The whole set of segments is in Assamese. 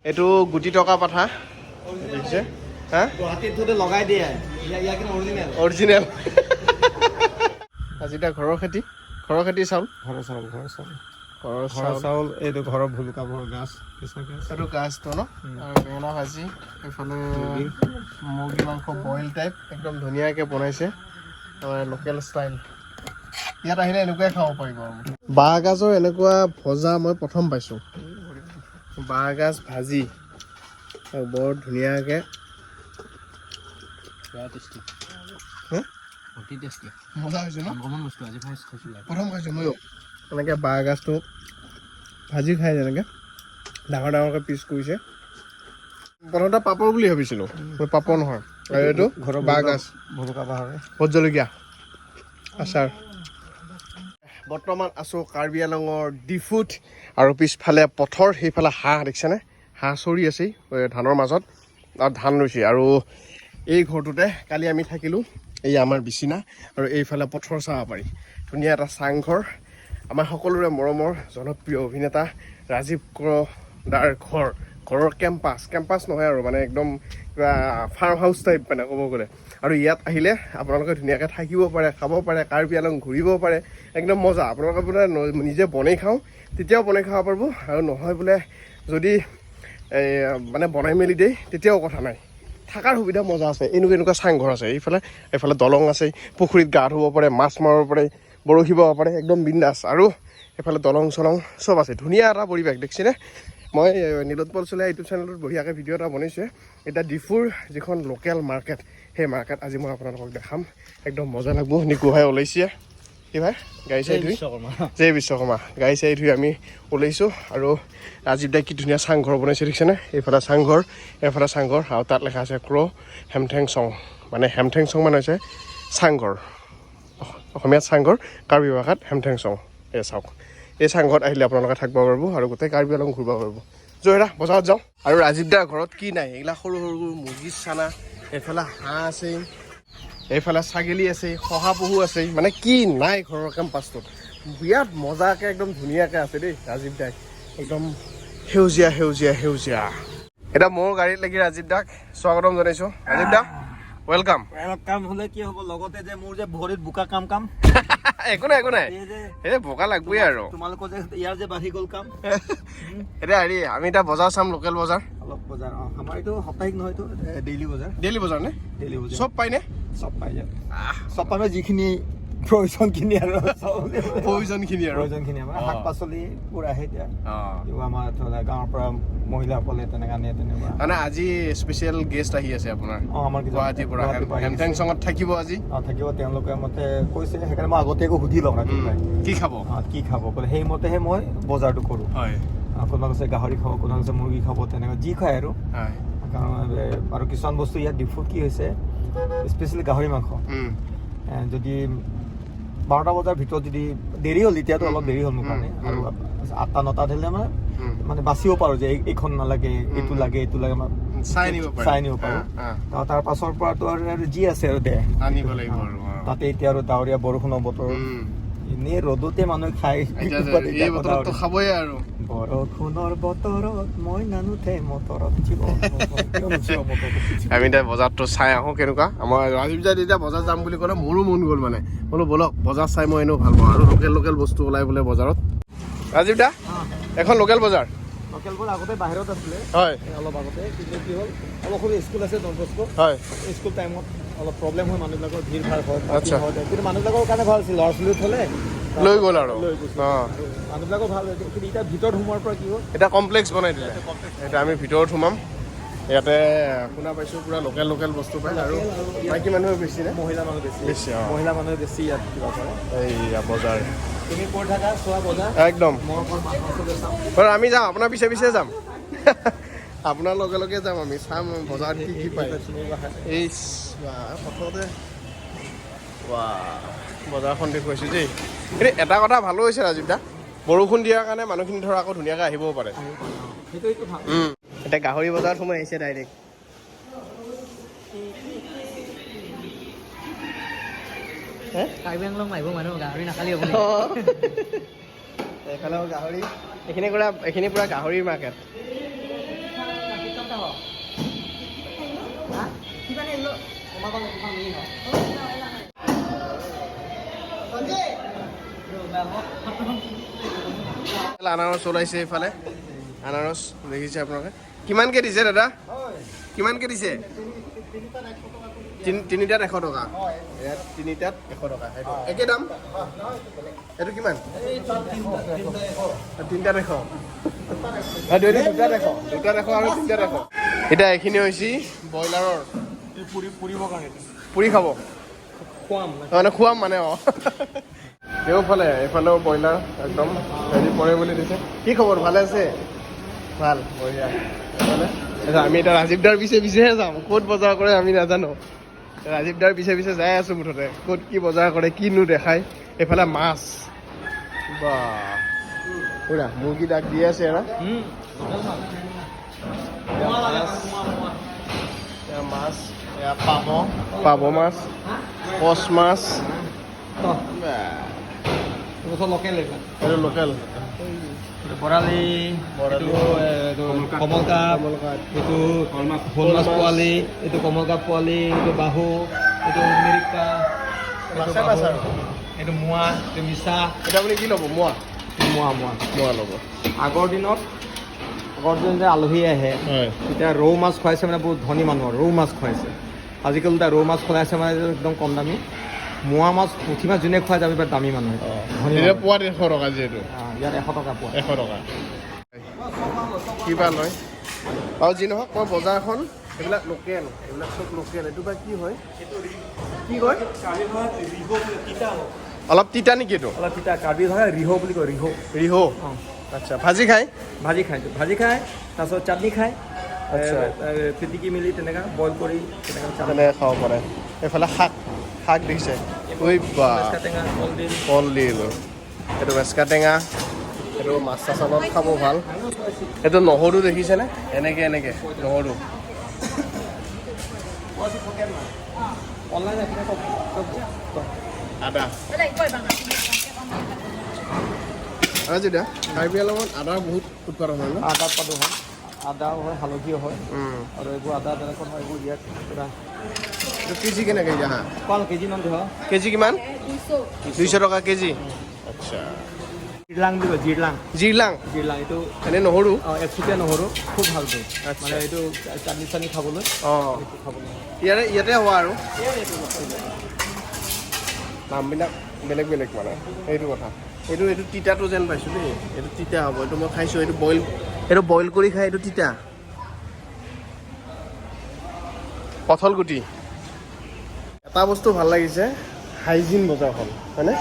এইটো গুটি টকা পাঠা দেখিছে হা গুৱাহাটীত লগাই দিয়ে ইয়াৰ কিন্তু অৰিজিনেল আজি এটা ঘৰৰ খেতি চাউল ঘৰৰ চাউল এইটো ঘৰৰ ভুলুকাবৰ গাছ এইটো গাছটো ন আৰু বেঙেনা ভাজি এইফালে মুৰ্গী মাংস বইল টাইপ একদম ধুনীয়াকৈ বনাইছে লোকেল ষ্টাইল ইয়াত আহিলে এনেকুৱাই খাব পাৰিব আৰু বাঁহগাজৰ এনেকুৱা ভজা মই প্ৰথম পাইছোঁ বাঁহগাজ ভাজি বৰ ধুনীয়াকৈ মজা হৈছে ন প্ৰথম খাইছোঁ ময়ো এনেকৈ বাঁহগাজটো ভাজি খাই যেনেকৈ ডাঙৰ ডাঙৰকৈ পিচ কৰিছে প্ৰথমতে পাপৰ বুলি ভাবিছিলোঁ পাপৰ নহয় আৰু এইটো বাঁহগাজ ভোট জলকীয়া আচাৰ বৰ্তমান আছোঁ কাৰ্বি আংলঙৰ ডিফুত আৰু পিছফালে পথৰ সেইফালে হাঁহ দেখিছেনে হাঁহ চৰি আছেই ধানৰ মাজত আৰু ধান ৰুইছে আৰু এই ঘৰটোতে কালি আমি থাকিলোঁ এই আমাৰ বিচনা আৰু এইফালে পথৰ চাব পাৰি ধুনীয়া এটা চাংঘৰ আমাৰ সকলোৰে মৰমৰ জনপ্ৰিয় অভিনেতা ৰাজীৱ দাৰ ঘৰৰ কেম্পাছ নহয় আৰু মানে একদম কিবা ফাৰ্ম হাউচ টাইপ মানে ক'ব গ'লে আৰু ইয়াত আহিলে আপোনালোকে ধুনীয়াকৈ থাকিব পাৰে খাব পাৰে কাৰ্বি আংলং ঘূৰিব পাৰে একদম মজা আপোনালোকে বোলে নিজে বনাই খাওঁ তেতিয়াও বনাই খাব পাৰিব আৰু নহয় বোলে যদি মানে বনাই মেলি দিয়ে তেতিয়াও কথা নাই থকাৰ সুবিধা মজা আছে এনেকুৱা চাংঘৰ আছে এইফালে দলং আছে পুখুৰীত গা ধুব পাৰে মাছ মাৰিব পাৰে বৰশী বাব পাৰে একদম বিন্দাছ আৰু এইফালে দলং চলং চব আছে ধুনীয়া এটা পৰিৱেশ দেখিছেনে মই নীলোৎপল চলিহা ইউটিউব চেনেলত বঢ়িয়াকৈ ভিডিঅ' এটা বনাইছোঁ এতিয়া ডিফুৰ যিখন লোকেল মাৰ্কেট সেই মাৰ্কেট আজি মই আপোনালোকক দেখাম একদম মজা লাগব নিকু ভাই ওলাইছে কি ভাই গাড়ী চাই ধুই জয় বিশ্বকৰ্মা গাড়ী চাই ধুই আমি ওলাইছোঁ আৰু ৰাজীৱ দাই কি ধুনীয়া চাংঘৰ বনাইছে দেখিছেনে এইফালে চাংঘৰ আৰু তাত লেখা আছে হেমথেং চং মানে হৈছে চাংঘৰ অসমীয়াত চাংঘৰ কাৰ্বি ভাষাত হেমথেং চং এই চাওক এই চাংঘৰত আহিলে আপোনালোকে থাকিব পাৰিব আৰু গোটেই কাৰ্বি আংলং ঘূৰিব পাৰিব জয়ৰা বজাৰত যাওঁ আৰু ৰাজীৱ দাৰ ঘৰত কি নাই এইবিলাক সৰু মুৰ্গী চানা এইফালে হাঁহ আছে এইফালে ছাগলী আছে শহাপহু আছে মানে কি নাই ঘৰৰ কেম্পাছটোত বিৰাট মজাকৈ একদম ধুনীয়াকৈ আছে দেই ৰাজীৱ দাই একদম সেউজীয়া এতিয়া মোৰ গাড়ীত লাগি ৰাজীৱ দাক স্বাগতম জনাইছোঁ ৰাজীৱ দা ৱেলকাম হ'লে কি হ'ব লগতে যে মোৰ যে ভৰিত বোকা কাম একো নাই এই বোকা লাগবই আৰু তোমালোকৰ যে ইয়াৰ যে বাঢ়ি গ'ল কাম এতিয়া আমি এতিয়া বজাৰ চাম লোকেল বজাৰ অলপ বজাৰ আমাৰ এইটো সাপ্তাহিক নহয়তো ডেইলি বজাৰ নে চব পাইনে চব পাই যায় চব পাই যিখিনি প্ৰয়োজনখিনি আৰু আমাৰ শাক পাচলিবোৰ আহে এতিয়া আমাৰ গাঁৱৰ পৰা মহিলাসকলে তেনেকৈ আনে তেনেকুৱা মানে আজি স্পেচিয়েল গেষ্ট আহি আছে আপোনাৰ আমাৰ গুৱাহাটীৰ পৰা হেমথেং চঙত থাকিব আজি থাকিব তেওঁলোকে মতে কৈছে সেইকাৰণে মই আগতীয়াকৈ সুধি লওঁ কি খাব ক'লে সেইমতেহে মই বজাৰটো কৰোঁ কোনোবা কৈছে গাহৰি খাব কোনোবা কৈছে মুৰ্গী খাব তেনেকুৱা যি খায় আৰু কাৰণ আৰু কিছুমান বস্তু ইয়াত ডিফুত কি হৈছে স্পেচিয়েলি গাহৰি মাংস যদি 12টা বজাৰ ভিতৰত যদি দেৰি হ'ল এতিয়াতো অলপ দেৰি হ'ল মোৰ কাৰণে আৰু 8টা 9টাত হ'লে মানে বাচিব পাৰোঁ যে এইখন নালাগে এইটো লাগে চাই নিব পাৰোঁ তাৰ পাছৰ পৰাতো আৰু যি আছে আৰু আনিব লাগিব তাতে এতিয়া আৰু ডাৱৰীয়া বৰষুণৰ বতৰ এনেই ৰ'দতে মানুহে খাই খাবই আৰু বৰষুণৰ বতৰত মই নানুঠে মটৰত আমি এতিয়া বজাৰটো চাই আহোঁ কেনেকুৱা আমাৰ ৰাজীৱ দাই এতিয়া বজাৰ যাম বুলি ক'লে মোৰো মন গ'ল মানে বোলো ব'লক বজাৰ চাই মই এনেও ভাল পাওঁ আৰু লোকেল বস্তু ওলাই বোলে বজাৰত ৰাজীৱ দা এখন লোকেল বজাৰ আগতে বাহিৰত আছিলে হয় অলপ আগতে কিন্তু কি হ'ল অলপ সৰু স্কুল আছে ডন বস্কো হয় স্কুল টাইমত অলপ প্ৰব্লেম হয় মানুহবিলাকৰ ভিৰ ভাৰ হয় আচ্ছা কিন্তু মানুহবিলাকৰ কাৰণে ভাল আছিল ল'ৰা ছোৱালী থ'লে লৈ গ'ল আৰু মানুহবিলাকৰ ভাল কিন্তু এতিয়া ভিতৰত সোমোৱাৰ পৰা কি হ'ল এটা কমপ্লেক্স বনাই দিলে এতিয়া আমি ভিতৰত সোমাম ইয়াতে শুনা পাইছোঁ পুৰা লোকেল বস্তু পায় আৰু মাইকী মানুহে বেছি নে মহিলা মানুহে বেছি ইয়াত কিবা কৰে এইয়া বজাৰ তুমি ক'ত থাকা চোৱা বজাৰ একদম বাৰু আমি যাম আপোনাৰ পিছে যাম আপোনাৰ লগে যাম আমি চাম বজাৰত কি পায় এই প্ৰথমতে বজাৰখন দেখুৱাইছোঁ দেই কিন্তু এটা কথা ভালো হৈছে ৰাজীৱ দা বৰষুণ দিয়াৰ কাৰণে মানুহখিনি ধৰা আকৌ ধুনীয়াকৈ আহিবও পাৰে এতিয়া গাহৰি বজাৰত সোমাই আহিছে ডাইৰেক্ট কাৰ্বি আংলং আহিব মানুহ গাহৰি নাখালি হ'ব এইফালেও গাহৰি এইখিনি পুৰা গাহৰিৰ মাৰ্কেট আনাৰস ওলাইছে এইফালে আনাৰস দেখিছে আপোনালোকে কিমানকে দিছে দাদা কিমানকে দিছে তিনিটাত 100 টকা ইয়াত তিনিটাত 100 টকা সেইটো একে দাম এইটো কিমান তিনিটাত 100 দুটাত 100 আৰু তিনিটাত 100 এতিয়া এইখিনি হৈছে ব্ৰইলাৰৰ পুৰি খাব মানে খুৱাম মানে তেওঁফালে এইফালেও ব্ৰইলাৰ একদম হেৰি পৰে বুলি দিছে কি খবৰ ভালে আছে ভাল বঢ়িয়া আমি এতিয়া ৰাজীৱ দাৰ পিছেহে যাম ক'ত বজাৰ কৰে আমি নাজানো ৰাজীৱ দাৰ পিছে যাই আছো মুঠতে ক'ত কি বজাৰ কৰে কিনো দেখায় এইফালে মাছ বা পুৰা মুৰ্গী ডাক দি আছে এৰা মাছ পাভ মাছ কচ মাছ লোকেল বৰালি কমলকাপ এইটো শ'ল মাছ পোৱালি এইটো কমলকাপ পোৱালি এইটো বাহু এইটো মিৰিকা এইটো মোৱা এইটো মিছা এটা আপুনি কি ল'ব মোৱা ল'ব আগৰ দিনত যে আলহী আহে তেতিয়া ৰৌ মাছ খুৱাইছে মানে বহুত ধনী মানুহৰ ৰৌ মাছ খুৱাইছে আজিকালি এতিয়া ৰৌ মাছ খুৱাইছে মানে একদম কম দামী মোৱা মাছ পুঠি মাছ যোনে খুৱাই যাবি বাট দামী মানুহ পোৱা 100 টকা যিহেতু ইয়াত 100 টকা পোৱা 100 টকা কিবা লয় আৰু যি নহওক মই বজাৰখন এইবিলাক লোকেল এইবিলাক চব লোকেল এইটো বা কি হয় কি কয় অলপ তিতা নেকি এইটো অলপ তিতা কাৰ্বি হয় ৰিহ বুলি কয় ৰিহ আচ্ছা ভাজি খায় তাৰপিছত চাটনি খায় পিটিকি মেলি তেনেকৈ বইল কৰি তেনেকৈ খাব পাৰে এইফালে শাক দেখিছে ঐ বা কলডিল এইটো মেচকা টেঙা এইটো মাছ চাছত খাব ভাল এইটো নহৰু দেখিছেনে এনেকৈ নহৰু আদা যেতিয়া কাৰ্বি আংলঙত আদাৰ বহুত উৎপাদন হয় ন আদাও হয় হালধিও হয় আৰু এইবোৰ আদা তেনেকুৱা হয় এইবোৰ ইয়াত পুৰা কেজি কেনেকৈ হা কেজি মান ধৰা কেজি কিমান 200 টকা কেজি আচ্ছা জিৰলাং বুলি কয় জিৰলাং এইটো এনে নহৰু একচুকীয়া নহৰু খুব ভালকৈ মানে এইটো চাটনি খাবলৈ ইয়াতে হোৱা আৰু নামবিলাক বেলেগ মানে সেইটো কথা এইটো তিতাটো যেন পাইছোঁ দেই এইটো তিতা হ'ব এইটো মই খাইছোঁ এইটো বইল কৰি খাই এইটো তিতা কঁঠাল গুটি এটা বস্তু ভাল লাগিছে হাইজিন বজাৰখন হয়নে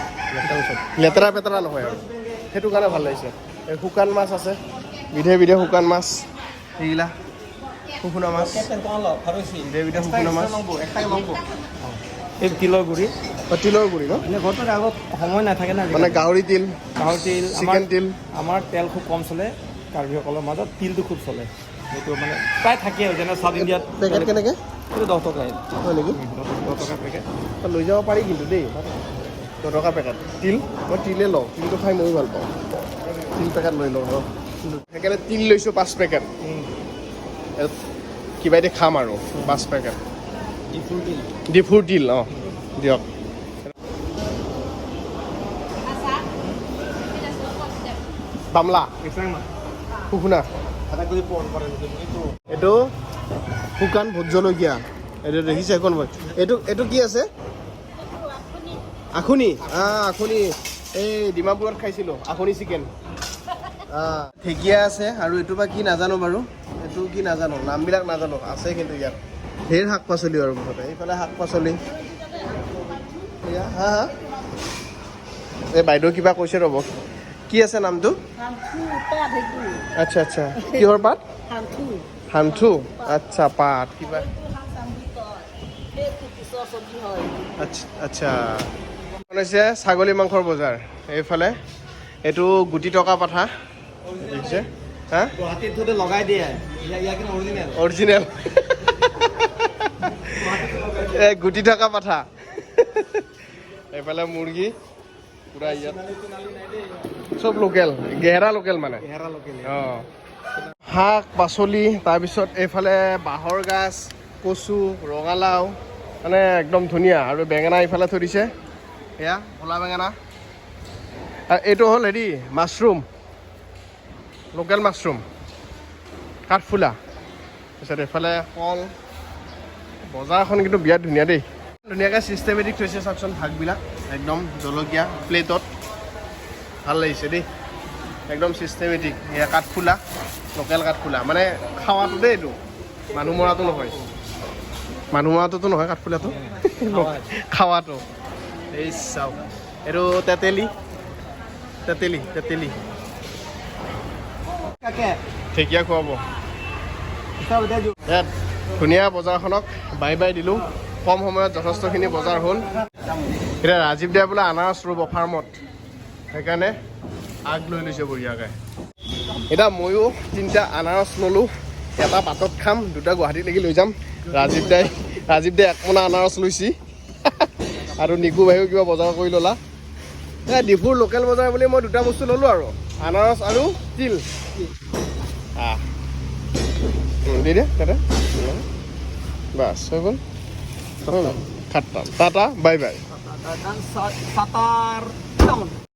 লেতেৰা পেতেৰা নহয় আৰু সেইটো কাৰণে ভাল লাগিছে এই শুকান মাছ আছে বিধে শুকান মাছ সেইগিলা শুকুনা মাছ বিধে শুকুনা মাছ এই তিলৰ গুড়ি ন ঘৰটোত আগত সময় নাথাকে না মানে গাহৰি তিল চিকেন তিল আমাৰ তেল খুব কম চলে কাৰ্বিসকলৰ মাজত তিলটো খুব চলে সেইটো মানে প্ৰায় থাকে আৰু যেনে চাউথ ইণ্ডিয়াত পেকেট কেনেকৈ এইটো 10 টকা হয় নেকি 10 টকা পেকেট লৈ যাব পাৰি কিন্তু দেই 10 টকা পেকেট তিল মই তিলে লওঁ তিলটো খাই ময়ো ভাল পাওঁ তিল পেকেট লৈ লওঁ সেইকাৰণে তিল লৈছোঁ 5 পেকেট কিবা এটি খাম আৰু 5 পেকেট ডিফুৰ তিল দিয়ক বামলা শুকুনা এইটো শুকান ভোট জলকীয়া এইটো দেখিছে এখন এইটো কি আছে আখুনি আখুনি এই ডিমাপুৰত খাইছিলোঁ আখুনি চিকেন ঢেকীয়া আছে আৰু এইটো বা কি নাজানো বাৰু এইটো কি নাজানো নামবিলাক নাজানো আছে কিন্তু ইয়াত ঢেৰ শাক পাচলি আৰু মুঠতে এইফালে শাক পাচলি হা এই বাইদেউ কিবা কৈছে ৰ'ব কি আছে নামটো আচ্ছা কিহৰ পাত হান্থু আচ্ছা পাত কিবা আচ্ছা হৈছে ছাগলী মাংসৰ বজাৰ এইফালে এইটো গুটি টকা পাঠা দেখিছে হা গুৱাহাটীত লগাই দিয়ে অৰিজিনেল গুটি থকা পাঠা এইফালে মুৰ্গী পুৰা ইয়াত চব লোকেল গেহেৰা লোকেল মানে শাক পাচলি তাৰপিছত এইফালে বাঁহৰ গাছ কচু ৰঙালাও মানে একদম ধুনীয়া আৰু বেঙেনা ইফালে থৈ দিছে এয়া ক'লা বেঙেনা আৰু এইটো হ'ল হেৰি মাছৰুম লোকেল মাছৰুম কাঠফুলা তাৰপিছত এইফালে কল বজাৰখন কিন্তু বিৰাট ধুনীয়া দেই ধুনীয়াকৈ চিষ্টেমেটিক থৈছে চাওকচোন ভাগবিলাক একদম জলকীয়া প্লেটত ভাল লাগিছে দেই একদম চিষ্টেমেটিক এয়া কাঠফুলা লোকেল কাঠফুলা মানে খাৱাটো দেই এইটো মানুহ মৰাটো নহয় মানুহ মৰাটোতো নহয় কাঠফুলাটো খাৱাটো এই চাওক এইটো তেতেলী তেতেলী তেতেলী ঢেকীয়া খুৱাব ইয়াত ধুনীয়া বজাৰখনক বাই বাই দিলোঁ কম সময়ত যথেষ্টখিনি বজাৰ হ'ল এতিয়া ৰাজীৱ দাই বোলে আনাৰস ৰুব ফাৰ্মত সেইকাৰণে আগ লৈ লৈছে বঢ়িয়াকৈ এতিয়া ময়ো 3টা আনাৰস ল'লোঁ এটা পাতত খাম 2টা গুৱাহাটীলৈকে লৈ যাম ৰাজীৱ দাই 1 মোনা আনাৰস লৈছি আৰু নিকু ভাইও কিবা বজাৰ কৰি ল'লা এই ডিফুৰ লোকেল বজাৰ বুলি মই 2টা বস্তু ল'লোঁ আৰু আনাৰস আৰু তিল দি দে তাতে বাছ হৈ গ'ল খাট্টা tata bye bye dan satar